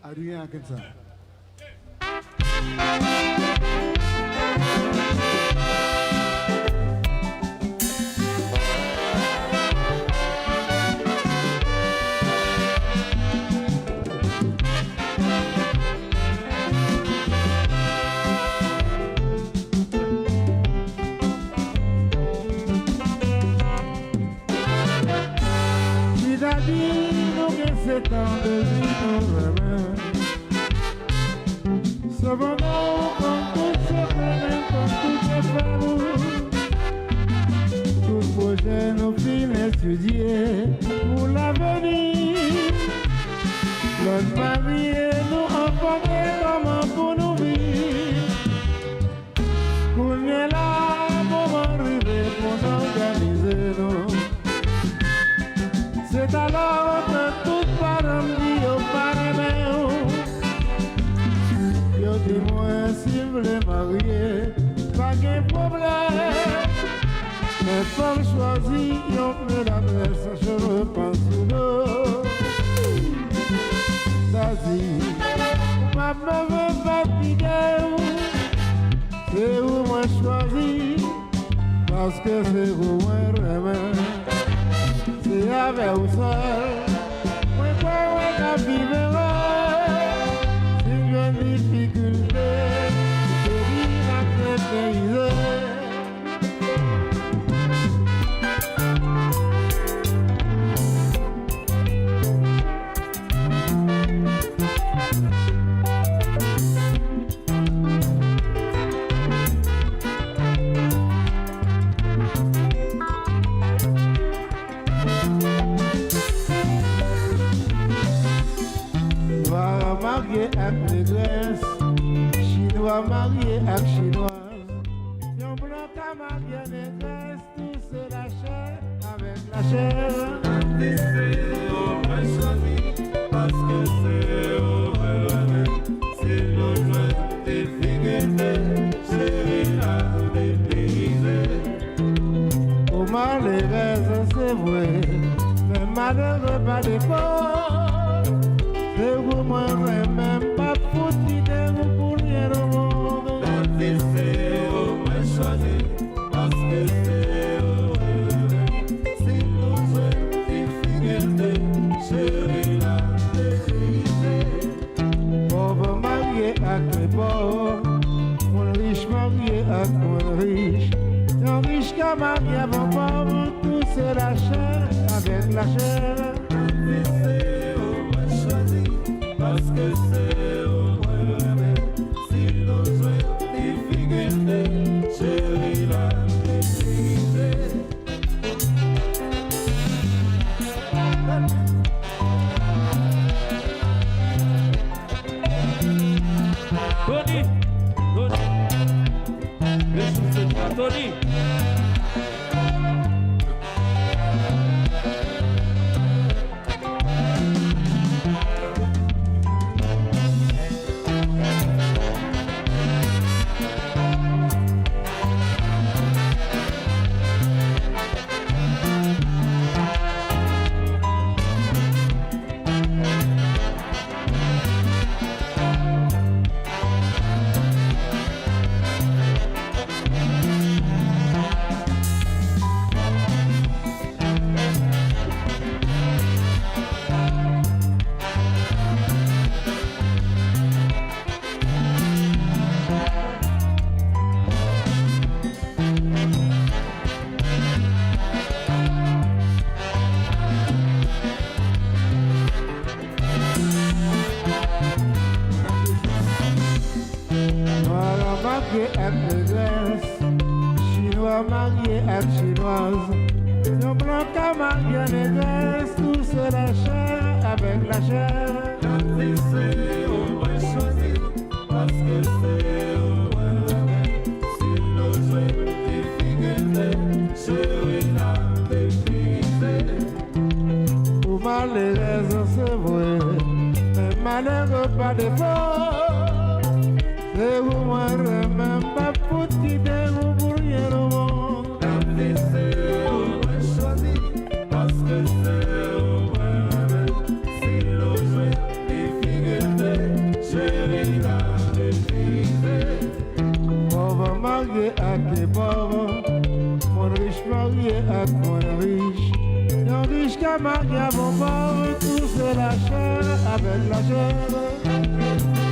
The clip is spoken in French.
Adrien Akensa. C'est temps de vivre. Cependant, quand tout se remet, quand tout se fait, tout projet nous fin étudier pour l'avenir. L'autre marié nous informer comment pour nous vivre. Qu'on est là, moment arrivé pour nous organiser nous. C'est alors que tout parents dit au parrain, yo dis-moi si vous voulez marier, pas de problème. Mais femme choisie, yo me l'adresse, je repense sur nous. Dazi, ma me fatiguer, c'est où moi choisi, parce que c'est où moi remède. C'est avec vous seul, moi la vivre. Si j'ai une difficulté, c'est dire la crétiniser. Marié avec négresse, chinois marié avec chinoise. Yon blanc a marié négresse, tout c'est la chair avec la chair. C'est au moins choisi, parce que c'est au moins c'est l'honneur des figuiers, chérie la dépayser. Au malheureux, c'est vrai, mais malheureux pas des pauvres. C'est vous, moi, même pas foutu de vous pour rien au monde. C'est au moins choisi, parce que c'est au moins c'est l'honneur des figuiers, chérie la dépayser. Pauvre marié avec les pauvres, mon riche marié avec mon riche. Un riche qui a marié avec mon pauvre, tout c'est la chair avec la chair. Parce que c'est au moins si l'on souhaite difficulté, chérie la maîtriser. Tony, le souffle de Tony. Chinois marié avec chinoise. Yon blanc a marié négresse, tout c'est la chair avec la chair. C'est au moins choisi, parce que c'est au moins si l'on souhaite difficulté, chérie la dépayser. Pour malheureux, c'est vrai, mais malheureux pas de faux. C'est vous, moi, même pas foutu de vous pour rien au monde. C'est au moins choisi, parce que c'est au moins si l'on souhaite difficulté, maman qui a mon corps, tout c'est la chair avec la chair.